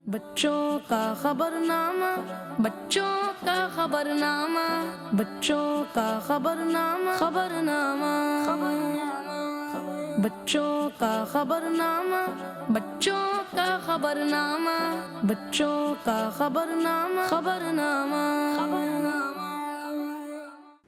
بچوں کا خبرنامہ، بچوں کا خبرنامہ، بچوں کا خبرنامہ، خبرنامہ، بچوں کا خبرنامہ، بچوں کا خبرنامہ، بچوں کا خبرنامہ، خبرنامہ۔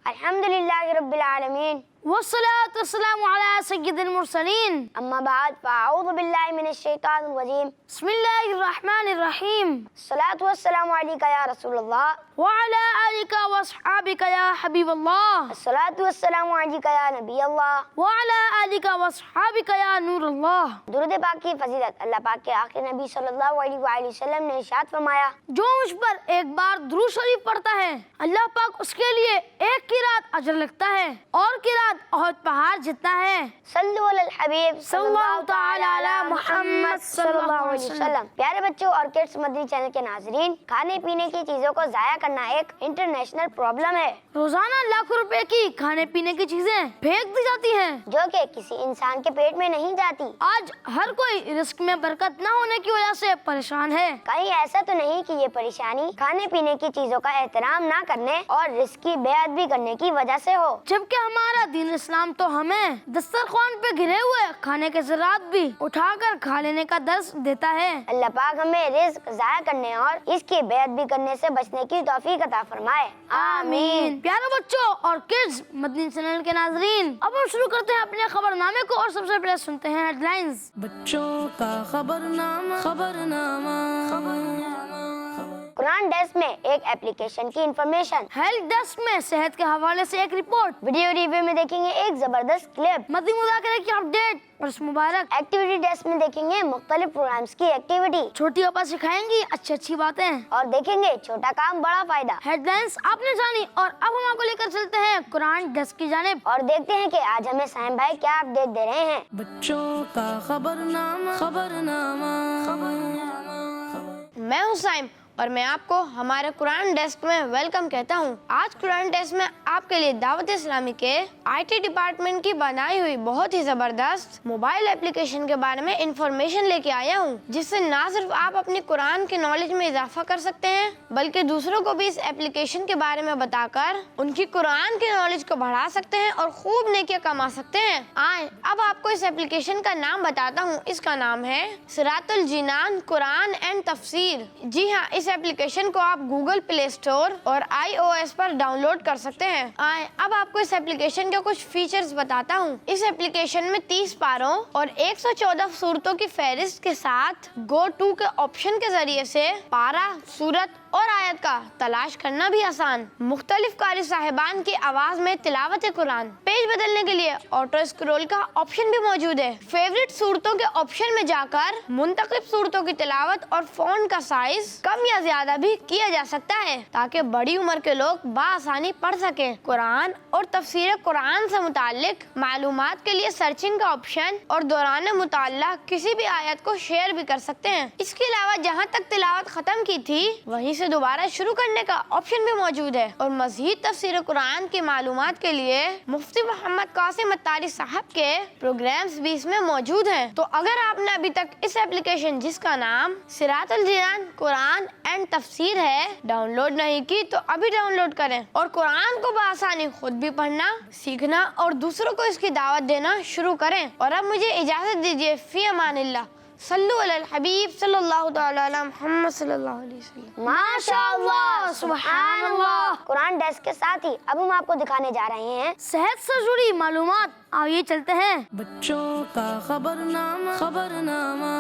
الحمدللہ رب العالمین والصلاة والسلام على سید المرسلین، اما بعد فاعوذ باللہ من الشیطان الرجیم بسم اللہ الرحمن الرحیم، الصلاۃ والسلام علیکہ یا رسول اللہ وعلى آلک واصحابک یا حبیب اللہ، الصلاۃ والسلام علیکہ یا نبی اللہ وعلى آلک واصحابک یا نور اللہ۔ درود پاک کی فضیلت اللہ پاک کے آخری نبی صلی اللہ علیہ وآلہ وسلم نے ارشاد فرمایا، جو مجھ پر ایک بار درود شریف پڑھتا ہے اللہ پاک اس کے لیے ایک قرات اجر لکھتا ہے اور قرات احد پہاڑ جتنا ہے۔ صلو علی الحبیب صلی اللہ تعالی علی محمد صلی اللہ علیہ وسلم۔ پیارے بچوں اور کڈس مدنی چینل کے ناظرین، کھانے پینے کی چیزوں کو ضائع کرنا ایک انٹرنیشنل پرابلم ہے روزانہ لاکھوں روپے کی کھانے پینے کی چیزیں پھینک دی جاتی ہیں جو کہ کسی انسان کے پیٹ میں نہیں جاتی۔ آج ہر کوئی رزق میں برکت نہ ہونے کی وجہ سے پریشان ہے۔ کہیں ایسا تو نہیں کہ یہ پریشانی کھانے پینے کی چیزوں کا احترام نہ کرنے اور رزق کی بے ادبی کرنے کی وجہ سے ہو، جبکہ ہمارا دین اسلام تو ہمیں دسترخوان پہ گرے ہوئے کھانے کے ذرات بھی اٹھا کر کھا لینے کا درس دیتا ہے۔ اللہ پاک ہمیں رزق ضائع کرنے اور اس کی بے ادبی کرنے سے بچنے کی توفیق عطا فرمائے، آمین۔ پیارے بچوں اور کڈس مدنی چینل کے ناظرین، اب ہم شروع کرتے ہیں اپنے خبرنامے کو اور سب سے پہلے سنتے ہیں ہیڈ لائنز۔ بچوں کا خبرنامہ، خبرنامہ، قرآن ڈیسک میں ایک ایپلیکیشن کی انفارمیشن، ہیلتھ ڈیسک میں صحت کے حوالے سے ایک رپورٹ، ویڈیو ریویو میں دیکھیں گے ایک زبردست کلپ، مدنی مذاکرے کی اپڈیٹ اور مبارک، ایکٹیویٹی ڈیسک میں دیکھیں گے مختلف پروگرامز کی ایکٹیویٹی چھوٹی اوپا سکھائیں گی اچھی اچھی باتیں اور دیکھیں گے چھوٹا کام بڑا فائدہ۔ ہیڈ لائنز آپ نے جانی اور اب ہم آپ کو لے کر چلتے ہیں قرآن ڈیسک کی جانب اور دیکھتے ہیں کہ آج ہمیں سائم بھائی کیا اپڈیٹ دے رہے ہیں۔ بچوں کا خبرنامہ، خبرنامہ، میں ہوں سائم اور میں آپ کو ہمارے قرآن ڈیسک میں ویلکم کہتا ہوں۔ آج قرآن ڈیسک میں آپ کے لیے دعوت اسلامی کے آئی ٹی ڈپارٹمنٹ کی بنائی ہوئی بہت ہی زبردست موبائل اپلیکیشن کے بارے میں انفارمیشن لے کے آیا ہوں، جس سے نہ صرف آپ اپنی قرآن کی نالج میں اضافہ کر سکتے ہیں بلکہ دوسروں کو بھی اس اپلیکیشن کے بارے میں بتا کر ان کی قرآن کی نالج کو بڑھا سکتے ہیں اور خوب نیکیاں کما سکتے ہیں۔ آئیں اب آپ کو اس اپلیکیشن کا نام بتاتا ہوں۔ اس کا نام ہے صراط الجنان قرآن اینڈ تفسیر۔ جی ہاں، اس اپلیکیشن کو آپ گوگل پلے اسٹور اور آئی او ایس پر ڈاؤن لوڈ کر سکتے ہیں۔ آئیں اب آپ کو اس اپلیکیشن کے کچھ فیچرز بتاتا ہوں۔ اس اپلیکیشن میں 30 پاروں اور 114 سورتوں کی فہرست کے ساتھ گو ٹو کے آپشن کے ذریعے سے پارہ، سورت اور آیت کا تلاش کرنا بھی آسان، مختلف قاری صاحبان کی آواز میں تلاوت قرآن، پیج بدلنے کے لیے آٹو اسکرول کا آپشن بھی موجود ہے، فیوریٹ صورتوں کے آپشن میں جا کر منتخب صورتوں کی تلاوت اور فونٹ کا سائز کم یا زیادہ بھی کیا جا سکتا ہے تاکہ بڑی عمر کے لوگ بآسانی پڑھ سکیں۔ قرآن اور تفسیر قرآن سے متعلق معلومات کے لیے سرچنگ کا آپشن اور دوران مطالعہ کسی بھی آیت کو شیئر بھی کر سکتے ہیں۔ اس کے علاوہ جہاں تک تلاوت ختم کی تھی وہیں سے دوبارہ شروع کرنے کا آپشن بھی موجود ہے، اور مزید تفسیر قرآن کی معلومات کے لیے مفتی محمد قاسم اتاری صاحب کے پروگرامز بھی اس میں موجود ہیں۔ تو اگر آپ نے ابھی تک اس ایپلیکیشن جس کا نام صراط الجنان قرآن اینڈ تفسیر ہے ڈاؤن لوڈ نہیں کی تو ابھی ڈاؤن لوڈ کریں اور قرآن کو بآسانی خود بھی پڑھنا، سیکھنا اور دوسروں کو اس کی دعوت دینا شروع کریں۔ اور اب مجھے اجازت دیجیے، فی امان اللہ، صلو علی الحبیب صلی اللہ تعالی علی محمد صلی اللہ علیہ وسلم۔ ماشاءاللہ، سبحان اللہ۔ قرآن ڈیسک کے ساتھ ہی اب ہم آپ کو دکھانے جا رہے ہیں صحت سے جڑی معلومات۔ آئیے چلتے ہیں۔ بچوں کا خبرنامہ، خبرنامہ،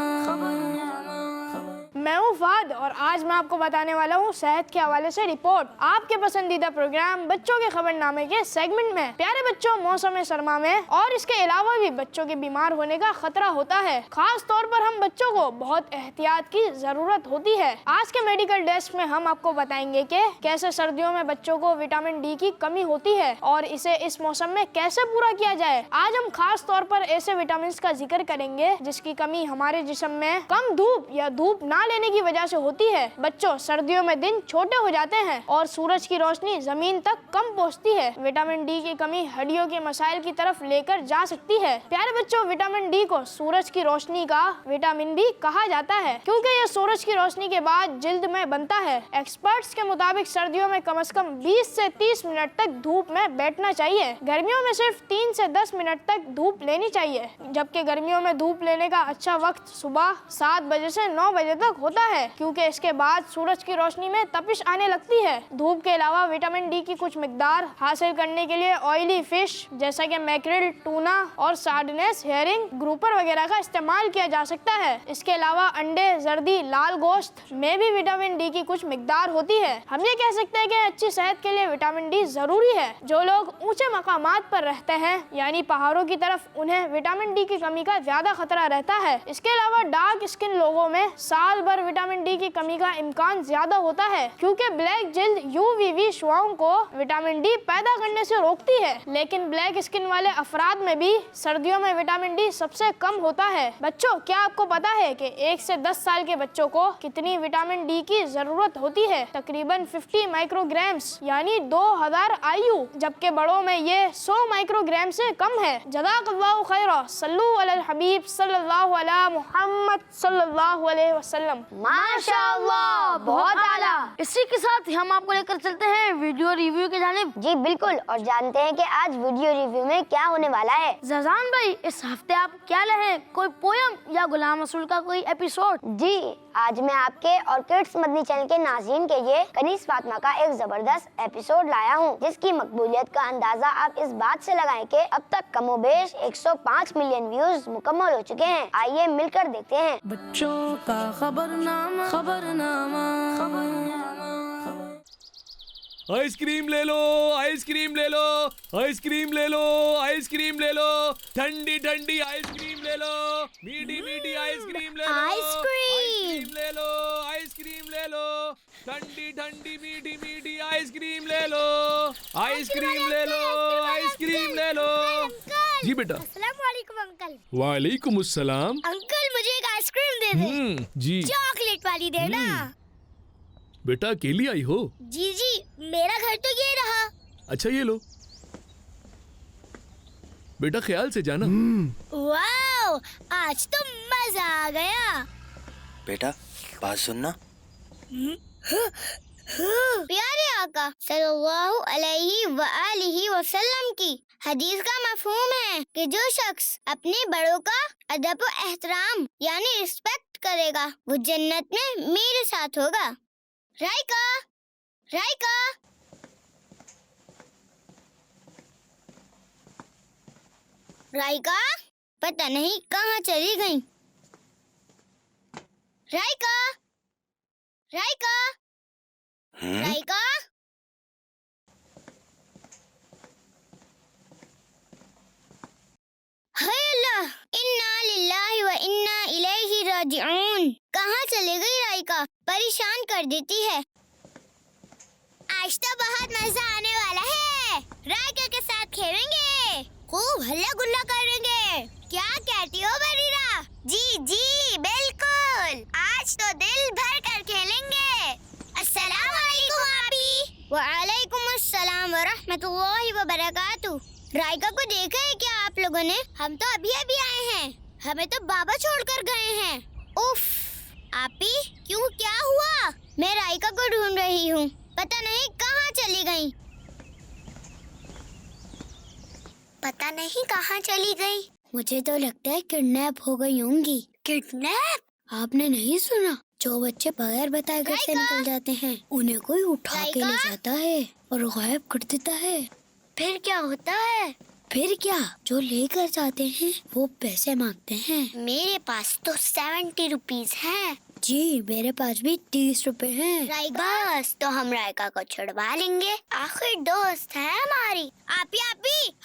میں ہوں فہد اور آج میں آپ کو بتانے والا ہوں صحت کے حوالے سے رپورٹ، آپ کے پسندیدہ پروگرام بچوں کے خبرنامے کے سیگمنٹ میں۔ پیارے بچوں، موسم سرما میں اور اس کے علاوہ بھی بچوں کے بیمار ہونے کا خطرہ ہوتا ہے، خاص طور پر ہم بچوں کو بہت احتیاط کی ضرورت ہوتی ہے۔ آج کے میڈیکل ڈیسک میں ہم آپ کو بتائیں گے کہ کیسے سردیوں میں بچوں کو وٹامن ڈی کی کمی ہوتی ہے اور اسے اس موسم میں کیسے پورا کیا جائے۔ آج ہم خاص طور پر ایسے وٹامنس کا ذکر کریں گے جس کی کمی ہمارے جسم میں کم دھوپ یا دھوپ نہ لینے کی वजह से होती है। बच्चों, सर्दियों में दिन छोटे हो जाते हैं और सूरज की रोशनी जमीन तक कम पहुंचती है। विटामिन डी की कमी हड्डियों के मसाइल की तरफ लेकर जा सकती है। प्यारे बच्चों, विटामिन डी को सूरज की रोशनी का विटामिन भी कहा जाता है क्योंकि यह सूरज की रोशनी के बाद जिल्द में बनता है। एक्सपर्ट्स के मुताबिक सर्दियों में कम से कम 20 से 30 मिनट तक धूप में बैठना चाहिए। गर्मियों में सिर्फ 3 से 10 मिनट तक धूप लेनी चाहिए, जबकि गर्मियों में धूप लेने का अच्छा वक्त सुबह 7 बजे से 9 बजे तक होता है क्योंकि इसके बाद सूरज की रोशनी में तपिश आने लगती है। धूप के अलावा विटामिन डी की कुछ मिकदार हासिल करने के लिए ऑयली फिश जैसा कि मैक्रिल, टूना और सार्डिनेस, हेरिंग, ग्रुपर वगैरह का इस्तेमाल किया जा सकता है। इसके अलावा अंडे, जर्दी, लाल गोश्त में भी विटामिन डी की कुछ मिकदार होती है। हम ये कह सकते हैं कि अच्छी सेहत के लिए विटामिन डी जरूरी है। जो लोग ऊंचे मकामात पर रहते हैं यानी पहाड़ों की तरफ, उन्हें विटामिन डी की कमी का ज्यादा खतरा रहता है। इसके अलावा डार्क स्किन लोगों में साल भर विटामिन डी की कमी का इम्कान ज्यादा होता है क्योंकि ब्लैक जिल्द यूवीवी शुआओं को विटामिन डी पैदा करने से रोकती है। लेकिन ब्लैक स्किन वाले अफराद में भी सर्दियों में विटामिन डी सबसे कम होता है। बच्चों, क्या आपको पता है कि 1 से 10 साल के बच्चों को कितनी विटामिन डी की जरूरत होती है? तकरीबन 50 माइक्रोग्राम्स यानी 2000 IU, जबकि बड़ों में ये 100 माइक्रोग्राम से कम है। जज़ाकल्लाहु खैरा। सल्लु अलल हबीब सल्लल्लाहु अला मुहम्मद सल्लल्लाहु अलैहि वसल्लम। माशाअल्लाह, बहुत आला। इसी के साथ हम आपको लेकर चलते हैं वीडियो रिव्यू की जानिब। जी बिल्कुल, और जानते हैं कि आज वीडियो रिव्यू में क्या होने वाला है। जजान भाई, इस हफ्ते आप क्या लाए? कोई पोयम या गुलाम रसूल का कोई एपिसोड? जी, आज मैं आपके और किड्स मदनी चैनल के नाज़रीन के लिए कनीज़ फातिमा का एक जबरदस्त एपिसोड लाया हूँ, जिसकी मकबूलियत का अंदाजा आप इस बात से लगाएं कि अब तक कमोबेश 105 मिलियन व्यूज मुकम्मल हो चुके हैं। आइए मिलकर देखते हैं। बच्चों का खबरनामा, खबरनामा, आइसक्रीम ले लो, आइसक्रीम ले लो, आइसक्रीम ले लो, आइसक्रीम ले लो, ठंडी ठंडी आइसक्रीम ले लो, मीठी मीठी आइसक्रीम ले लो, आइसक्रीम ले लो, आइसक्रीम ले लो, ठंडी ठंडी मीठी मीठी आइसक्रीम ले लो, आइसक्रीम ले लो, आइसक्रीम ले लो। जी बेटा। अस्सलाम वालेकुम अंकल। वालेकुम अस्सलाम। अंकल, मुझे एक आइसक्रीम दे दे। जी। चॉकलेट वाली देना। बेटा अकेली आई हो? जी जी, मेरा घर तो ये रहा। अच्छा ये लो बेटा, ख्याल से जाना। वाओ, आज तो मजा आ गया। बेटा बात सुनना। प्यारे आका सल्लल्लाहु अलैहि वआलिहि वसल्लम की हदीस का मफहूम है कि जो शख्स अपने बड़ों का अदब व एहतराम यानी रिस्पेक्ट करेगा, वो जन्नत में मेरे साथ होगा। राइका, राइका, राइका, पता नहीं कहाँ चली गई। राइका, राइका, राइका, हाय अल्लाह, इन्ना लिल्लाहि व इन्ना इलैहि राजिऊन। कहाँ चले गई राइका? परेशान कर देती है। आज तो बहुत मजा आने वाला है। राइका के साथ खेलेंगे, खूब हल्ला गुल्ला करेंगे। क्या कहती हो बरीरा? जी जी बिल्कुल, आज तो दिल भर कर खेलेंगे। अस्सलाम वालेकुम आपी। वालेकुम अस्सलाम व रहमतुल्लाहि व बरकातुहू। राइका को देखा है क्या आप लोगों ने? हम तो अभी अभी आए हैं, हमें तो बाबा छोड़कर गए हैं। उफ, आपी क्यों, क्या हुआ? मैं राइका को ढूंढ रही हूँ, पता नहीं कहाँ चली गई। पता नहीं कहाँ चली गई। मुझे तो लगता है किडनैप हो गई होंगी। किडनैप? आपने नहीं सुना? जो बच्चे बगैर बताए घर से निकल जाते हैं, उन्हें कोई उठा के ले जाता है और गायब कर देता है। फिर क्या होता है? फिर क्या, जो लेकर जाते हैं वो पैसे मांगते हैं। मेरे पास तो 70 रुपीज हैं। जी, मेरे पास भी 30 रुपए हैं। बस तो हम राइका को छुड़वा लेंगे, आखिर दोस्त है हमारी। आपी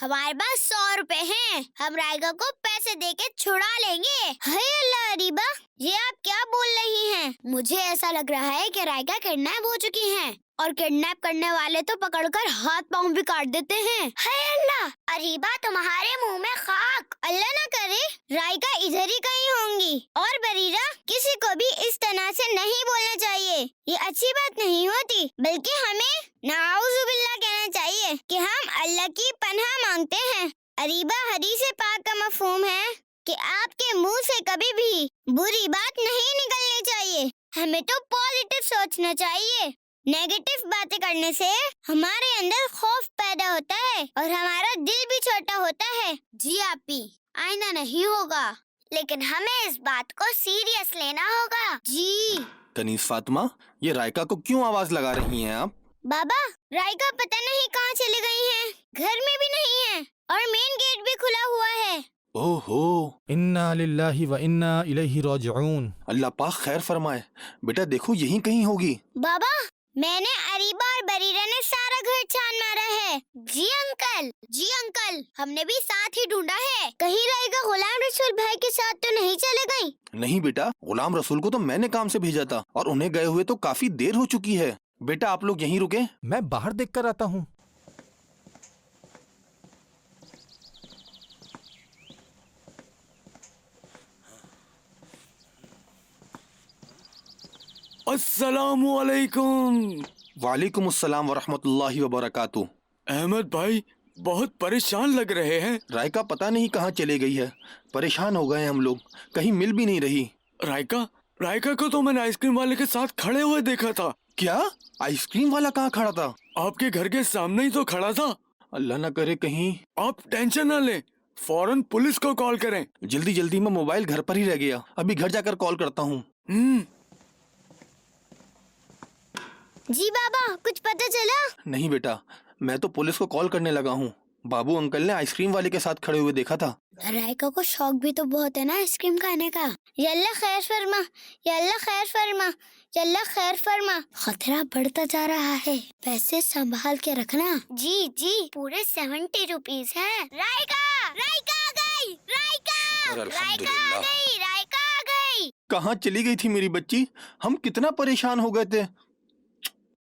हमारे पास 100 रुपए हैं, हम राइका को पैसे देके छुड़ा लेंगे। हाय अल्लाह अरीबा, یہ آپ کیا بول رہی ہیں؟ مجھے ایسا لگ رہا ہے کہ رائکا کڈنیپ ہو چکی ہیں اور کڈنیپ کرنے والے تو پکڑ کر ہاتھ پاؤں بھی کاٹ دیتے ہیں۔ ہے اللہ، اریبا تمہارے منہ میں خاک، اللہ نہ کرے رائکا ادھر ہی کہیں ہوں گی۔ اور بریرہ، کسی کو بھی اس طرح سے نہیں بولنا چاہیے، یہ اچھی بات نہیں ہوتی، بلکہ ہمیں نعوذ باللہ کہنا چاہیے کہ ہم اللہ کی پناہ مانگتے ہیں۔ اریبا، حدیث پاک کا مفہوم ہے کہ آپ کے منہ سے کبھی بھی بری بات نہیں نکلنی چاہیے، ہمیں تو پازیٹو سوچنا چاہیے۔ نیگیٹو باتیں کرنے سے ہمارے اندر خوف پیدا ہوتا ہے اور ہمارا دل بھی چھوٹا ہوتا ہے۔ جی آپی، آئندہ نہیں ہوگا، لیکن ہمیں اس بات کو سیریس لینا ہوگا۔ جی کنیز فاطمہ، یہ رائکا کو کیوں آواز لگا رہی ہیں آپ؟ بابا، رائکا پتہ نہیں کہاں چلی گئی ہیں، گھر میں بھی نہیں ہے اور مین گیٹ بھی کھلا ہوا ہے۔ اوہ ہو، انا للہ و انا الیہ راجعون۔ اللہ پاک خیر فرمائے۔ بیٹا دیکھو یہیں کہیں ہوگی۔ بابا، میں نے اریبا اور بریرہ نے سارا گھر چھان مارا ہے۔ جی انکل، جی انکل، ہم نے بھی ساتھ ہی ڈھونڈا ہے۔ کہیں رائکا غلام رسول بھائی کے ساتھ تو نہیں چلے گئی؟ نہیں بیٹا، غلام رسول کو تو میں نے کام سے بھیجا تھا اور انہیں گئے ہوئے تو کافی دیر ہو چکی ہے۔ بیٹا آپ لوگ یہیں رکیں، میں باہر دیکھ کر آتا ہوں۔ السلام علیکم۔ وعلیکم السلام ورحمۃ اللہ وبرکاتہ۔ احمد بھائی بہت پریشان لگ رہے ہیں۔ رائکا پتہ نہیں کہاں چلے گئی ہے، پریشان ہو گئے ہم لوگ، کہیں مل بھی نہیں رہی۔ رائکا کو تو میں نے آئس کریم والے کے ساتھ کھڑے ہوئے دیکھا تھا۔ کیا آئس کریم والا کہاں کھڑا تھا؟ آپ کے گھر کے سامنے ہی تو کھڑا تھا۔ اللہ نہ کرے کہیں۔ آپ ٹینشن نہ لیں، فوراً پولیس کو کال کریں۔ جلدی جلدی میں موبائل گھر پر ہی رہ گیا، ابھی گھر جا کر کال کرتا ہوں۔ جی بابا، کچھ پتہ چلا؟ نہیں بیٹا، میں تو پولیس کو کال کرنے لگا ہوں۔ بابو انکل نے آئس کریم والے کے ساتھ کھڑے ہوئے دیکھا تھا۔ رائکا کو شوق بھی تو بہت ہے نا آئس کریم کھانے کا۔ یا اللہ خیر فرما، یا اللہ خیر فرما، یا اللہ خیر فرما۔ خطرہ بڑھتا جا رہا ہے، پیسے سنبھال کے رکھنا۔ جی جی، پورے 70 روپیز ہیں۔ رائکا، رائکا آ گئی، رائکا، رائکا آ گئی، رائکا آ گئی۔ کہاں چلی گئی تھی میری بچی؟ ہم کتنا پریشان ہو گئے تھے۔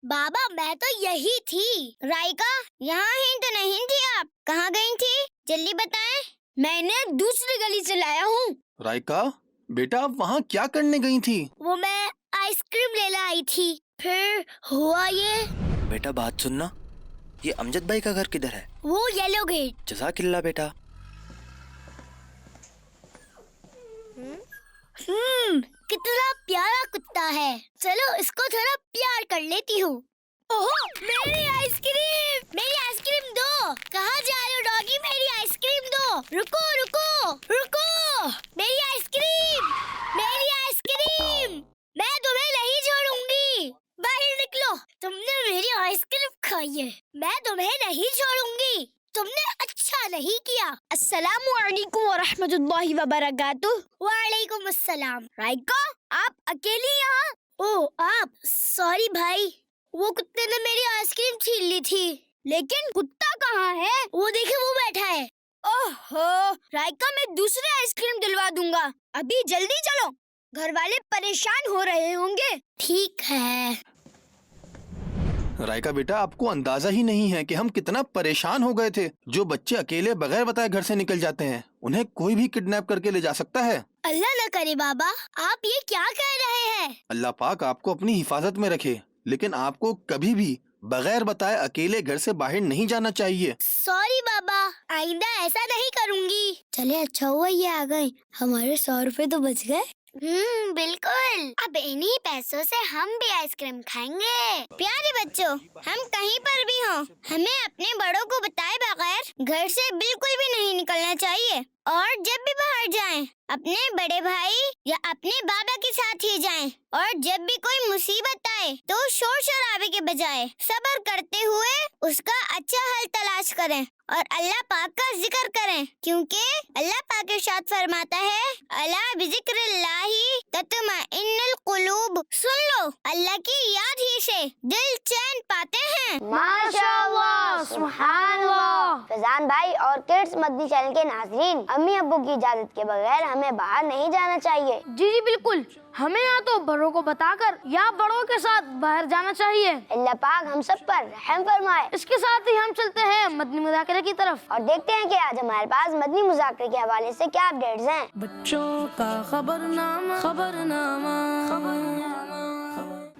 بابا میں تو یہی تھی۔ رائکا یہاں ہی تو نہیں تھی، آپ کہاں گئی تھی؟ جلدی بتائیں۔ میں نے دوسری گلی سے لایا ہوں۔ رائکا بیٹا، آپ وہاں کیا کرنے گئی تھی؟ وہ میں آئس کریم لینے آئی تھی، پھر ہوا یہ۔ بیٹا بات سننا، یہ امجد بھائی کا گھر کدھر ہے؟ وہ یلو گیٹ۔ جزاک اللہ بیٹا۔ کتنا پیارا کتا ہے، چلو اس کو تھوڑا پیار کر لیتی ہوں۔ اوہ میری آئس کریم، میری آئس کریم دو۔ کہاں جا رہے ہو ڈاگی؟ میری آئس کریم دو۔ رکو رکو رکو، میری آئس کریم، میری آئس کریم، میں تمہیں نہیں چھوڑوں گی۔ باہر نکلو، تم نے میری آئس کریم کھائی ہے، میں تمہیں نہیں چھوڑوں گی، تم نے اچھا نہیں کیا۔ السلام علیکم ورحمۃ اللہ وبرکاتہ۔ وعلیکم السلام۔ رائکا آپ اکیلی یہاں؟ اوہ آپ، سوری بھائی، وہ کتے نے میری آئس کریم چھین لی تھی۔ لیکن کتا کہاں ہے؟ وہ دیکھیں، وہ بیٹھا ہے۔ اوہو رائکا، میں دوسرے آئس کریم دلوا دوں گا، ابھی جلدی چلو، گھر والے پریشان ہو رہے ہوں گے۔ ٹھیک ہے۔ رائکا بیٹا، آپ کو اندازہ ہی نہیں ہے کہ ہم کتنا پریشان ہو گئے تھے۔ جو بچے اکیلے بغیر بتائے گھر سے نکل جاتے ہیں، انہیں کوئی بھی کڈنیپ کر کے لے جا سکتا ہے۔ اللہ نہ کرے بابا، آپ یہ کیا کہہ رہے ہیں؟ اللہ پاک آپ کو اپنی حفاظت میں رکھے، لیکن آپ کو کبھی بھی بغیر بتائے اکیلے گھر سے باہر نہیں جانا چاہیے۔ سوری بابا، آئندہ ایسا نہیں کروں گی۔ چلے اچھا ہوا یہ آ گئے، ہمارے 100 روپے تو بچ گئے۔ بالکل، اب انہی پیسوں سے ہم بھی آئس کریم کھائیں گے۔ پیارے بچوں، ہم کہیں پر بھی ہوں، ہمیں اپنے بڑوں کو بتائے بغیر گھر سے بالکل بھی نہیں نکلنا چاہیے، اور جب بھی باہر جائیں اپنے بڑے بھائی یا اپنے بابا کے ساتھ ہی جائیں، اور جب بھی کوئی مصیبت آئے تو شور شرابے کے بجائے صبر کرتے ہوئے اس کا اچھا حل تلاش کریں اور اللہ پاک کا ذکر کریں، کیونکہ اللہ پاک ارشاد فرماتا ہے، الا بذکر اللہ تطمئن القلوب۔ سن لو، अल्लाह की याद ही से दिल चैन पाते हैं। माशाअल्लाह, सुभानअल्लाह। फैजान भाई और किड्स मदनी चैनल के नाज़रीन, अम्मी अब्बू की इजाजत के बगैर हमें बाहर नहीं जाना चाहिए। जी जी बिल्कुल, हमें या तो बड़ों को बताकर या बड़ों के साथ बाहर जाना चाहिए। अल्लाह पाक हम सब पर रहम फरमाए। इसके साथ ही हम चलते हैं मदनी मुज़ाकरे की तरफ और देखते हैं कि आज हमारे पास मदनी मुज़ाकरे के हवाले से क्या अपडेट्स हैं। बच्चों का खबरनामा खबरनामा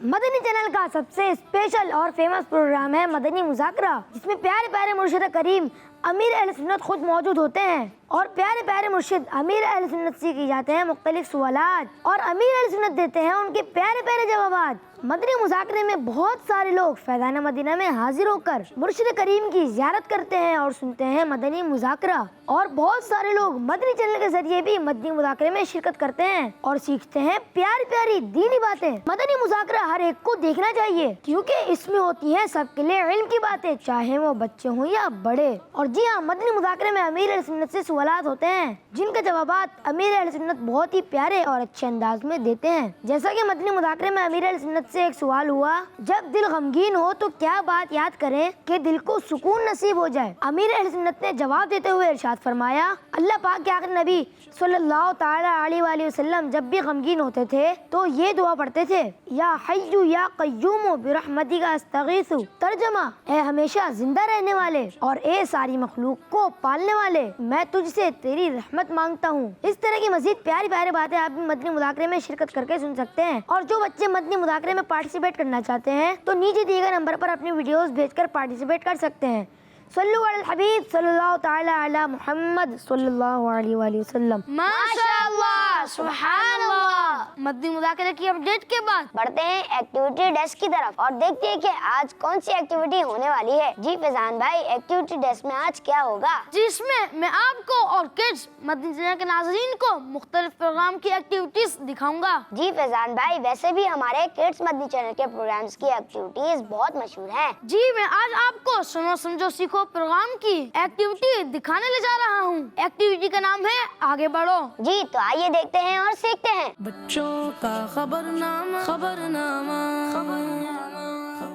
मदनी चैनल का सबसे स्पेशल और फेमस प्रोग्राम है मदनी मुज़ाकरा, जिसमें प्यारे प्यारे मुर्शिद करीम अमीर अहले सुन्नत खुद मौजूद होते हैं और प्यारे प्यारे मुर्शिद अमीर अहले सुन्नत से की जाते हैं मुख्तलिफ सवालात और अमीर अहले सुन्नत देते हैं उनके प्यारे प्यारे जवाबात। मदनी मुज़ाकरे में बहुत सारे लोग फैज़ान मदीना में हाजिर होकर मुर्शिद करीम की ज़ियारत करते हैं और सुनते हैं मदनी मुज़ाकरा, और बहुत सारे लोग मदनी चैनल के जरिए भी मदनी मुज़ाकरे में शिरकत करते हैं और सीखते हैं प्यारी प्यारी दीनी बातें। मदनी मुज़ाकरा हर एक को देखना चाहिए क्योंकि इसमें होती है सबके लिए इल्म की बातें, चाहे वो बच्चे हों या बड़े। और जी हाँ, मदनी मुज़ाकरे में अमीर अहले सुन्नत से सवालात होते हैं जिनके जवाबात अमीर अहले सुन्नत बहुत ही प्यारे और अच्छे अंदाज में देते हैं। जैसा कि मदनी मुज़ाकरे में अमीर अहले सुन्नत से एक सवाल हुआ, जब दिल गमगीन हो तो क्या बात याद करें कि दिल को सुकून नसीब हो जाए। अमीर अहले सुन्नत ने जवाब देते हुए इरशाद फरमाया, अल्लाह पाक के आखिरी नबी सल्लल्लाहु ताला अलैहि वसल्लम जब भी गमगीन होते थे तो ये दुआ पढ़ते थे, या हय्यु या क़य्यूम बिरहमतिका अस्तगीसु। तर्जमा, ए हमेशा जिंदा रहने वाले और ए सारी मखलूक को पालने वाले, मैं तुझसे तेरी रहमत मांगता हूँ। इस तरह की मजीद प्यारी प्यारी बातें आप भी मदनी मुज़ाकरे में शिरकत करके सुन सकते हैं। और जो बच्चे मदनी मुज़ाकरे में पार्टिसिपेट करना चाहते हैं तो नीचे दिए गए नंबर पर अपनी वीडियोस भेजकर पार्टिसिपेट कर सकते हैं। सल्लु अलल हबीब सल्लल्लाहु ताला अला मुहम्मद सल्लल्लाहु अलैहि वसल्लम। माशाअल्लाह, सुभानअल्लाह। मदनी मुज़ाकरे की अपडेट के बाद बढ़ते हैं एक्टिविटी डेस्क की तरफ और देखते हैं कि आज कौन सी एक्टिविटी होने वाली है। जी फैजान भाई, एक्टिविटी डेस्क में आज क्या होगा? जिसमें मैं आपको और किड्स मदनी चैनल के नाज़रीन को मुख्तलिफ प्रोग्राम की एक्टिविटीज दिखाऊंगा। जी फैजान भाई, वैसे भी हमारे किड्स मदनी चैनल के प्रोग्राम्स की एक्टिविटीज बहुत मशहूर हैं। जी, मैं आज आपको सुनो समझो सीखो प्रोग्राम की एक्टिविटी दिखाने ले जा रहा हूँ। एक्टिविटी का नाम है आगे बढ़ो। जी, तो आइए देखते हैं और सीखते हैं। बच्चों का खबरनामा खबरनामा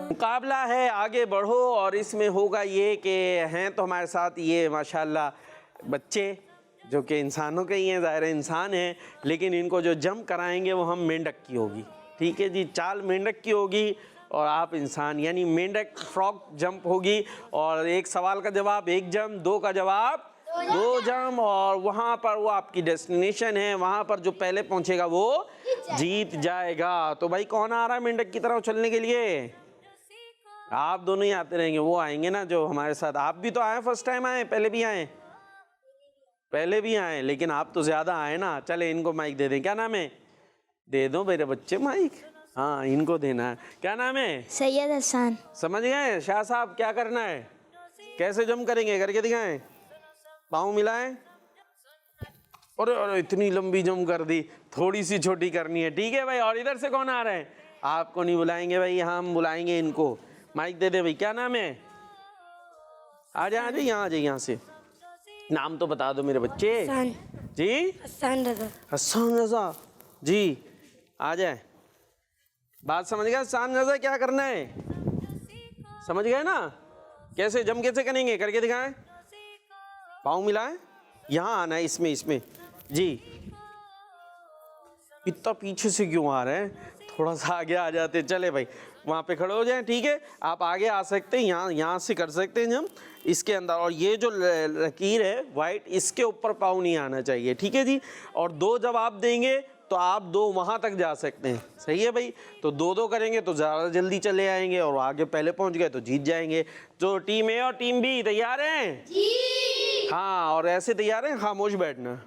मुकाबला है आगे बढ़ो, और इसमें होगा ये कि हैं तो हमारे साथ ये माशाल्लाह बच्चे जो कि इंसानों के ही हैं, ज़ाहिर इंसान हैं, लेकिन इनको जो जंप कराएंगे वो हम मेंढक की होगी। ठीक है जी, चाल मेंढक की होगी और आप इंसान, यानी मेंढक फ्रॉक जंप होगी। और एक सवाल का जवाब एक जंप, दो का जवाब दो जंप, और वहाँ पर वो आपकी डेस्टिनेशन है, वहाँ पर जो पहले पहुँचेगा वो जीत जाएगा। तो भाई कौन आ रहा है मेंढक की तरह उछलने के लिए? आप दोनों ही आते रहेंगे, वो आएंगे ना जो हमारे साथ। आप भी तो आए, फर्स्ट टाइम आए, पहले भी आए? पहले भी आए, लेकिन आप तो ज़्यादा आए ना। चले इनको माइक दे दें। क्या नाम है? दे दो मेरे बच्चे माइक। हाँ, इनको देना है। क्या नाम है? सैयद हसन। समझ गए शाह साहब? क्या करना है, कैसे जंप करेंगे, करके दिखाएं। पाँव मिलाएं। और इतनी लंबी जंप कर दी, थोड़ी सी छोटी करनी है। ठीक है भाई। और इधर से कौन आ रहे हैं? आपको नहीं बुलाएंगे भाई, हम बुलाएंगे इनको। माइक दे दे भाई। क्या नाम है? आ जाए यहाँ, आ जाए यहाँ से। नाम तो बता दो मेरे बच्चे। जी, हसन रजा। हसन रजा जी, आ जाए। बात समझ गए? हसन रजा क्या करना है, समझ गए ना? कैसे जंप कैसे करेंगे, करके दिखाएं। पाँव मिलाएं, यहाँ आना है, इसमें जी। इतना पीछे से क्यों आ रहे हैं, थोड़ा सा आगे आ जाते। चले भाई, वहाँ पे खड़े हो जाएं। ठीक है, आप आगे आ सकते हैं, यहाँ से कर सकते हैं जंप इसके अंदर। और ये जो लकीर है वाइट, इसके ऊपर पाँव नहीं आना चाहिए। ठीक है जी। और दो जब आप देंगे तो आप दो वहाँ तक जा सकते हैं। सही है भाई। तो दो दो करेंगे तो ज़्यादा जल्दी चले आएंगे, और आगे पहले पहुँच गए तो जीत जाएंगे। जो टीम ए और टीम बी तैयार हैं? जी। हाँ, और ऐसे तैयार हैं? खामोश बैठना,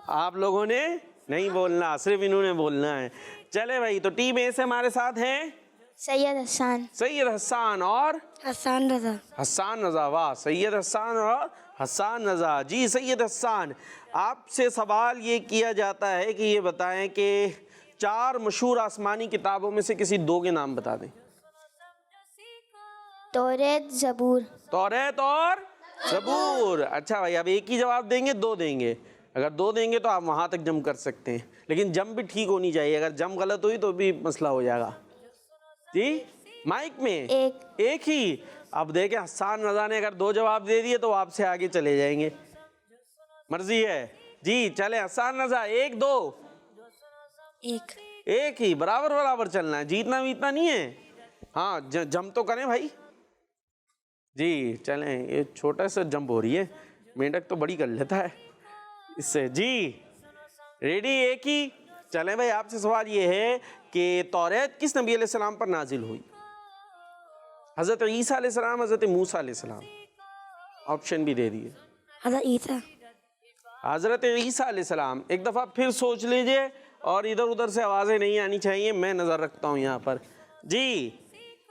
आप लोगों ने नहीं बोलना, सिर्फ इन्होंने बोलना है। चले भाई, तो टीम ए से हमारे साथ हैं सैयद हसन। सैयद हसन और हसन रजा। हसन रजा। वाह, सैयद हसन और हसन रजा जी। सैयद हसन, आपसे सवाल ये किया जाता है कि ये बताएं कि 4 मशहूर आसमानी किताबों में से किसी 2 के नाम बता दें। तौरेत, ज़बूर। तौरेत और ज़बूर। अच्छा भाई, अब एक ही जवाब देंगे, 2 देंगे? अगर 2 देंगे तो आप वहाँ तक जंप कर सकते हैं, لیکن جم بھی ٹھیک ہونی چاہیے. اگر جم غلط ہوئی تو بھی مسئلہ ہو جائے گا. جی مائک میں ایک ہی. اب دیکھیں حسان رضا نے اگر 2 جواب دے دیے تو آپ سے آگے چلے جائیں گے, مرضی ہے. جی چلیں حسان رضا 1 2 ایک ہی برابر برابر چلنا ہے, جیتنا ویتنا نہیں ہے. ہاں جم تو کریں بھائی. جی چلیں, یہ چھوٹا سا جمپ ہو رہی ہے, مینڈک تو بڑی کر لیتا ہے اس سے. جی ریڈی, ایک ہی. چلیں بھائی آپ سے سوال یہ ہے کہ توریت کس نبی علیہ السلام پر نازل ہوئی؟ حضرت عیسیٰ علیہ السلام, حضرت موسیٰ علیہ السلام. آپشن بھی دے دیے. حضرت عیسیٰ علیہ السلام. ایک دفعہ پھر سوچ لیجئے اور ادھر ادھر سے آوازیں نہیں آنی چاہیے, میں نظر رکھتا ہوں یہاں پر. جی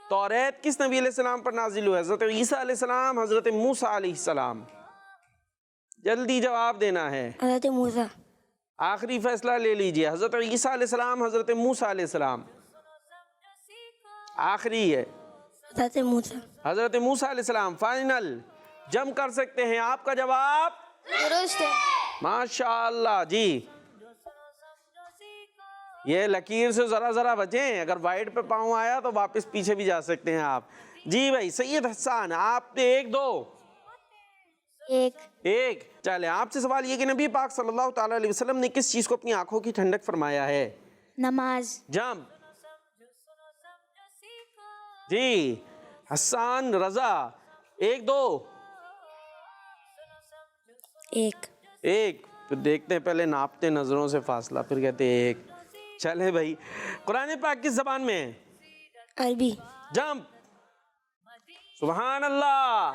توریت کس نبی علیہ السلام پر نازل ہوئی؟ حضرت عیسیٰ علیہ السلام, حضرت موسیٰ علیہ السلام. جلدی جواب دینا ہے. حضرت موسیٰ. آخری فیصلہ لے لیجئے. حضرت عیسیٰ علیہ السلام, حضرت موسیٰ علیہ السلام. آخری ہے حضرت موسیٰ. حضرت موسیٰ علیہ السلام. فائنل جم کر سکتے ہیں. آپ کا جواب درست ہے. ماشاءاللہ. جی یہ لکیر سے ذرا ذرا بچیں, اگر وائٹ پہ پاؤں آیا تو واپس پیچھے بھی جا سکتے ہیں آپ. جی بھائی سید حسان آپ نے 1 2 ایک. چلے آپ سے سوال یہ کہ نبی پاک صلی اللہ تعالیٰ علیہ وسلم نے کس چیز کو اپنی آنکھوں کی ٹھنڈک فرمایا ہے؟ نماز. جم. جی حسان رضا 1 2 ایک. پھر دیکھتے ہیں, پہلے ناپتے نظروں سے فاصلہ پھر کہتے ہیں 1. چلے بھائی قرآن پاک کس زبان میں ہے؟ عربی. جمپ. سبحان اللہ.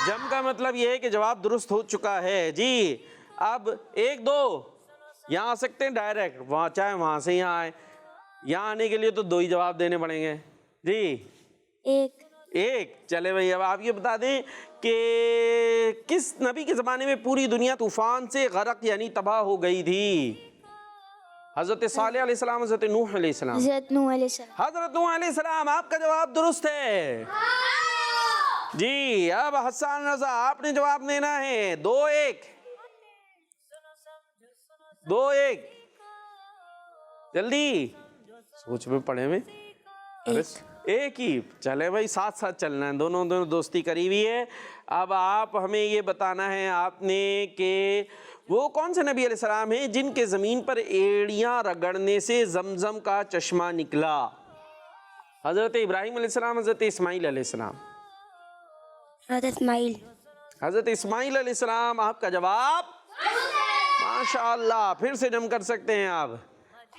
جم کا مطلب یہ ہے کہ جواب درست ہو چکا ہے. جی اب 1 2 یہاں آ سکتے ہیں ڈائریکٹ, وہاں چاہے وہاں سے یہاں آئے. یہاں آنے کے لیے تو 2 ہی جواب دینے پڑیں گے. جی ایک. چلے بھائی اب آپ یہ بتا دیں کہ کس نبی کے زمانے میں پوری دنیا طوفان سے غرق یعنی تباہ ہو گئی تھی؟ حضرت صالح علیہ السلام, حضرت نوح علیہ السلام. حضرت نوح علیہ السلام. حضرت نوح علیہ السلام. آپ کا جواب درست ہے. جی اب حسان رضا آپ نے جواب دینا ہے. 2 1 جلدی سوچ میں پڑے میں. ایک ہی. چلے بھائی ساتھ ساتھ چلنا ہے, دونوں دوستی قریبی ہے. اب آپ ہمیں یہ بتانا ہے آپ نے کہ وہ کون سے نبی علیہ السلام ہیں جن کے زمین پر ایڑیاں رگڑنے سے زمزم کا چشمہ نکلا؟ حضرت ابراہیم علیہ السلام, حضرت اسماعیل علیہ السلام. حضرت اسماعیل. حضرت اسماعیل علیہ السلام. آپ کا جواب ماشاءاللہ. پھر سے جم کر سکتے ہیں آپ.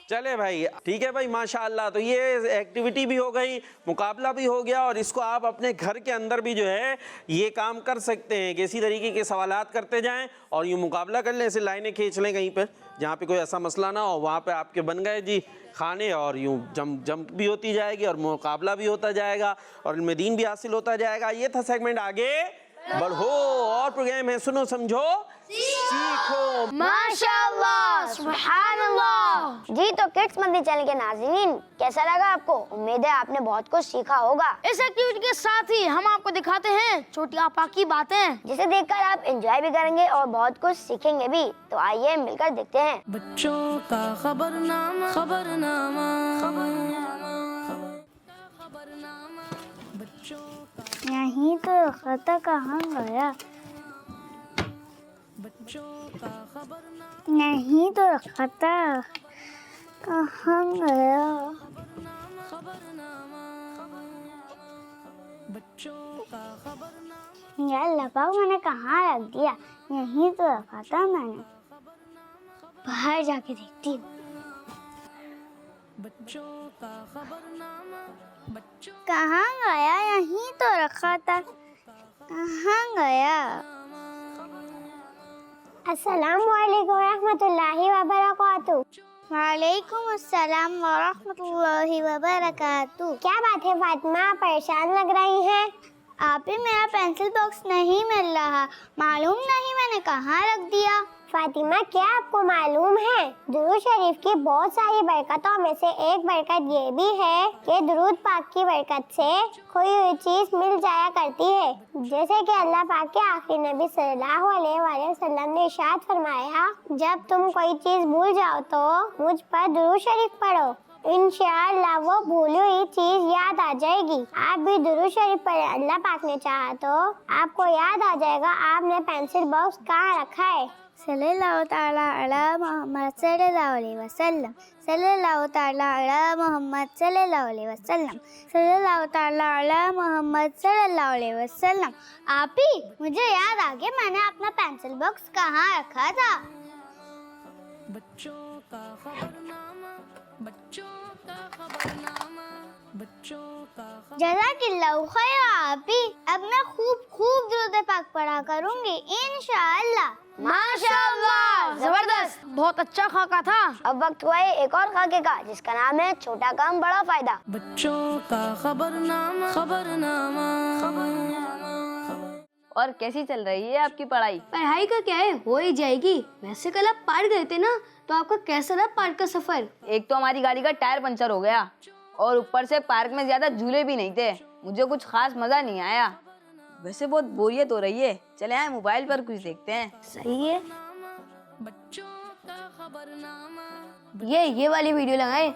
چلے بھائی ٹھیک ہے بھائی ماشاءاللہ. تو یہ ایکٹیویٹی بھی ہو گئی, مقابلہ بھی ہو گیا, اور اس کو آپ اپنے گھر کے اندر بھی جو ہے یہ کام کر سکتے ہیں کہ اسی طریقے کے سوالات کرتے جائیں اور یوں مقابلہ کر لیں. ایسے لائنیں کھینچ لیں کہیں پہ جہاں پہ کوئی ایسا مسئلہ نہ ہو, وہاں پہ آپ کے بن گئے جی کھانے, اور یوں جمپ بھی ہوتی جائے گی اور مقابلہ بھی ہوتا جائے گا اور علم دین بھی حاصل ہوتا جائے گا. یہ تھا سیگمنٹ آگے بڑھو, اور پروگرام ہے سنو سمجھو سیکھو. ماشاءاللہ. سبحان اللہ. جی تو کڈس مدنی چینل کے ناظرین کیسا لگا آپ کو؟ امید ہے آپ نے بہت کچھ سیکھا ہوگا. اس ایکٹیویٹی کے ساتھ ہی ہم آپ کو دکھاتے ہیں چھوٹی آپاکی باتیں, جسے دیکھ کر آپ انجوائے بھی کریں گے اور بہت کچھ سیکھیں گے بھی. تو آئیے مل کر دیکھتے ہیں. بچوں کا خبرنامہ بچوں کا یہیں تو خطا کہاں گیا؟ بچوں کا خبرنامہ نہیں تو خطا کہاں گیا؟ بچوں کا خبرنامہ یا اللہ پاک میں نے کہاں رکھ دیا؟ یہیں تو رکھا تھا میں نے, باہر جا کے دیکھتی ہوں. بچوں کا خبرنامہ بچوں کہاں گیا؟ یہیں تو رکھا تھا, کہاں گیا؟ السلام علیکم ورحمۃ اللہ وبرکاتہ. وعلیکم السلام ورحمۃ اللہ وبرکاتہ. کیا بات ہے فاطمہ, پریشان لگ رہی ہیں؟ آپ ہی میرا پینسل باکس نہیں مل رہا, معلوم نہیں میں نے کہاں رکھ دیا. फातिमा, क्या आपको मालूम है दुरूद शरीफ की बहुत सारी बरकतों में से एक बरकत ये भी है कि दुरूद पाक की बरकत से खोई हुई चीज मिल जाया करती है। जैसे कि अल्लाह पाक के आखिरी नबी सल्लल्लाहु अलैहि वसल्लम ने इरशाद फरमाया, जब तुम कोई चीज भूल जाओ तो मुझ पर दुरूद शरीफ पढ़ो, इंशाअल्लाह वो भूली हुई चीज याद आ जाएगी। आप भी दुरूद शरीफ पढ़े, अल्लाह पाक ने चाहा तो आपको याद आ जाएगा आपने पेंसिल बॉक्स कहाँ रखा है। सल्लल्लाहु ताला अला मोहम्मद सल्लल्लाहु अलैहि वसल्लम, सल्लल्लाहु ताला अला मोहम्मद सल्लल्लाहु अलैहि वसल्लम, सल्लल्लाहु ताला अला मोहम्मद सल्लल्लाहु अलैहि वसल्लम। आप ही, मुझे याद आ गया मैंने अपना पेंसिल बॉक्स कहाँ रखा था। बच्चों का खबरनामा, बच्चों का खबरनामा, बच्चों का जज़ाकिल्लाहु खैर। आप ही, अब मैं खूब दुरूद पाक पढ़ा करूंगी इंशाअल्लाह। माशाअल्लाह, जबरदस्त, बहुत अच्छा खाका था। अब वक्त हुआ है एक और खाके का, जिसका नाम है छोटा काम बड़ा फायदा। बच्चों का खबरनामा, खबरनामा, खबरनामा। और कैसी चल रही है आपकी पढ़ाई? पढ़ाई का क्या है, हो ही जाएगी। वैसे कल आप पार्क गए थे ना, तो आपका कैसा रहा पार्क का सफर? एक तो हमारी गाड़ी का टायर पंचर हो गया और ऊपर से पार्क में ज्यादा झूले भी नहीं थे, मुझे कुछ खास मजा नहीं आया। वैसे बहुत बोरियत हो रही है, चले आए मोबाइल पर कुछ देखते हैं। सही है, बच्चों का खबरनामा, ये वाली वीडियो लगाए।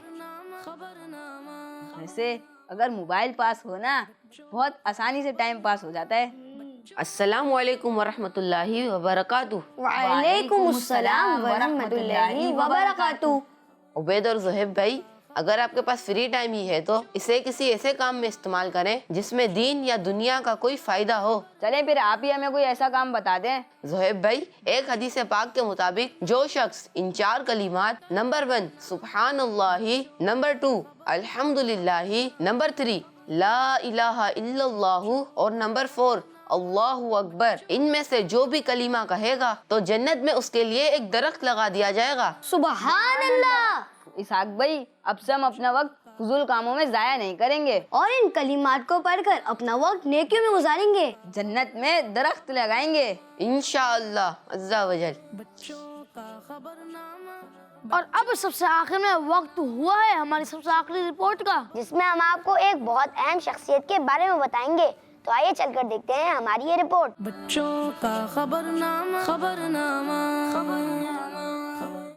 खबरनामा। वैसे अगर मोबाइल पास हो ना, बहुत आसानी से टाइम पास हो जाता है। अस्सलामु अलैकुम वरहमतुल्लाहि वबरकातुहू। वालेकुमुस्सलाम वरहमतुल्लाहि वबरकातुहू। उबैद और ज़ुहैब भाई, अगर आपके पास फ्री टाइम ही है तो इसे किसी ऐसे काम में इस्तेमाल करें जिसमें दीन या दुनिया का कोई फायदा हो। चले फिर आप ही हमें कोई ऐसा काम बता दें। ज़ुहैब भाई, एक हदीस पाक के मुताबिक जो शख्स इन 4 कलिमात, नंबर 1 सुब्हानल्लाही, नंबर 2 अल्हम्दुलिल्लाही, नंबर 3 ला इलाहा इल्लल्लाहु और नंबर 4 अल्लाहु अकबर, इनमें से जो भी कलीमा कहेगा तो जन्नत में उसके लिए एक दरख्त लगा दिया जाएगा। सुबहान अल्लाह। इसहाक भाई, अब से हम अपना वक्त फजूल कामों में जाया नहीं करेंगे और इन कलिमात को पढ़कर अपना वक्त नेकियों में गुजारेंगे, जन्नत में दरख्त लगाएंगे इंशाअल्लाह अज़्ज़ा वजल। बच्चों का खबरनामा। और अब सबसे आखिर में वक्त हुआ है हमारी सबसे आखिरी रिपोर्ट का, जिसमें हम आपको एक बहुत अहम शख्सियत के बारे में बताएंगे। तो आइए चलकर देखते हैं हमारी ये रिपोर्ट। बच्चों का खबरनामा, खबरनामा, खबरनामा।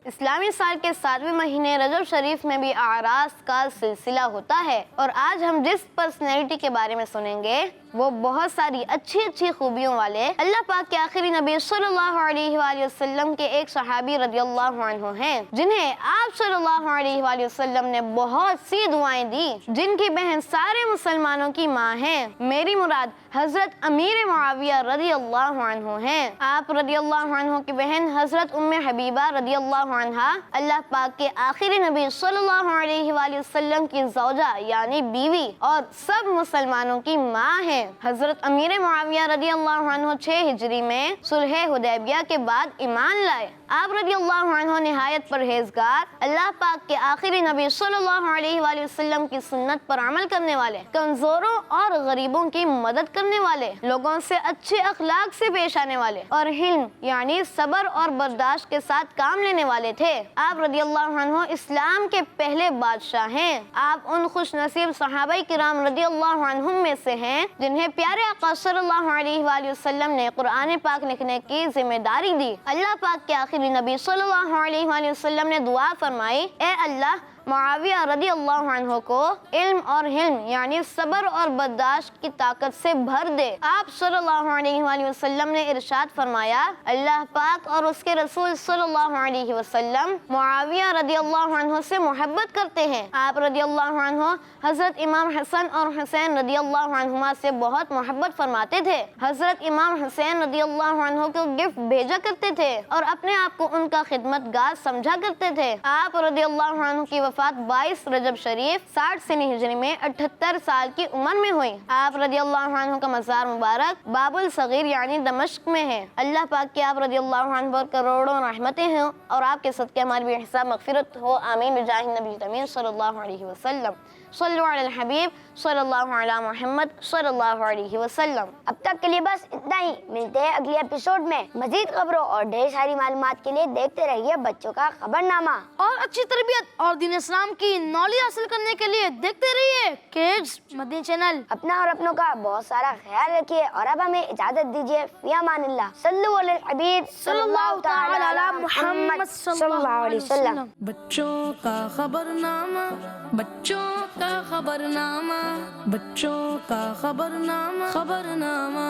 इस्लामी साल के 7वें महीने रजब शरीफ में भी आरास का सिलसिला होता है और आज हम जिस पर्सनैलिटी के बारे में सुनेंगे वो बहुत सारी अच्छी अच्छी खूबियों वाले अल्लाह पाक के आखिरी नबी सल्लल्लाहु अलैहि वसल्लम के एक सहाबी रदियल्लाहु अन्हु हैं, जिन्हें आप सल्लल्लाहु अलैहि वसल्लम ने बहुत सी दुआएं दी, जिनकी बहन सारे मुसलमानों की माँ है। मेरी मुराद हजरत अमीर मुआविया रदियल्लाहु अन्हु हैं। आप रदियल्लाहु अन्हु की बहन हजरत उम्मे हबीबा रदियल्लाहु अन्हा अल्लाह पाक के आखिरी नबी सल्लल्लाहु अलैहि वसल्लम की ज़ौजा यानी बीवी और सब मुसलमानों की माँ है। हजरत अमीर मुआविया रदियल्लाहु अन्हु 6 हिजरी में सुलह हुदैबिया के बाद ईमान लाए। आप रदियल्लाहु अन्हु निहायत परहेजगार, अल्लाह पाक के आखिरी नबी सल्लल्लाहु अलैहि वसल्लम की सुन्नत पर अमल करने वाले, कमजोरों और गरीबों की मदद करने वाले, लोगों से अच्छे अखलाक से पेश आने वाले और हिल्म यानी सब्र और बर्दाश्त के साथ काम लेने वाले थे। आप रदियल्लाहु अन्हु इस्लाम के पहले बादशाह हैं। आप उन खुशनसीब सहाबाई किराम रदियल्लाहु अन्हुम में से हैं जिन्हें प्यारे आका सल्लल्लाहु अलैहि वसल्लम ने कुरान पाक लिखने की जिम्मेदारी दी। अल्लाह पाक के आखिरी नबी सल्लल्लाहु अलैहि वसल्लम ने दुआ फरमाई, ए अल्लाह मुआविया रदियल्लाहु अन्हु को इल्म और हिल्म यानी सब्र और बर्दाश्त की ताकत से भर दे। आप सल्लल्लाहु अलैहि वसल्लम ने इरशाद फरमाया, अल्लाह पाक और उसके रसूल सल्लल्लाहु अलैहि वसल्लम मुआविया रदियल्लाहु अन्हु से मोहब्बत करते हैं। आप रदियल्लाहु अन्हु हजरत इमाम हसन और हुसैन रदियल्लाहु अन्हुमा से बहुत मोहब्बत फरमाते थे। हजरत इमाम हुसैन रदियल्लाहु अन्हु को गिफ्ट भेजा करते थे और अपने आप को उनका खिदमतगार समझा करते थे। आप रदियल्लाहु अन्हु की वफात 22 रजब शरीफ 60 सनी हिजरी में 78 साल की उम्र में हुई। आप रदियल्लाहु अन्हु का मज़ार मुबारक बाबुल सगीर यानी दमिश्क में है। अल्लाह पाक की आप रदियल्लाहु अन्हु पर करोड़ों रहमतें हैं और आपके सदके हमारी बेहिसाब मग़फ़िरत हो, आमीन बिजाहि नबी अमीन सल्लल्लाहु अलैहि वसल्लम। सल्लु अलल हबीब सल्लल्लाहु अला मुहम्मद सल्लल्लाहु अलैहि वसल्लम। अब तक के लिए बस इतना ही। मिलते हैं अगले एपिसोड में मजीद खबरों और ढेर सारी मालूमात के लिए देखते रहिए बच्चों का खबरनामा। और अच्छी तरबियत और दीन इस्लाम की नॉलेज हासिल करने के लिए देखते रहिए किड्स मदनी चैनल। अपना और अपनों का बहुत सारा ख्याल रखिए और अब हमें इजाजत दीजिए। फी अमानिल्लाह। सल्लु अलल हबीब सल्लल्लाहु तआला अला मुहम्मद सल्लल्लाहु अलैहि वसल्लम। बच्चों का खबरनामा, बच्चों का खबरनामा, बच्चों का खबरनामा, खबरनामा,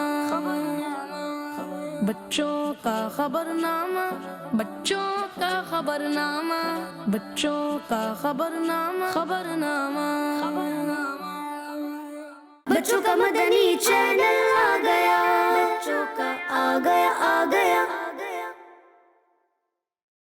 बच्चों का खबरनामा, बच्चों का खबरनामा, बच्चों का खबरनामा, खबरनामा, बच्चों का मदनी चैनल आ गया, बच्चों का आ गया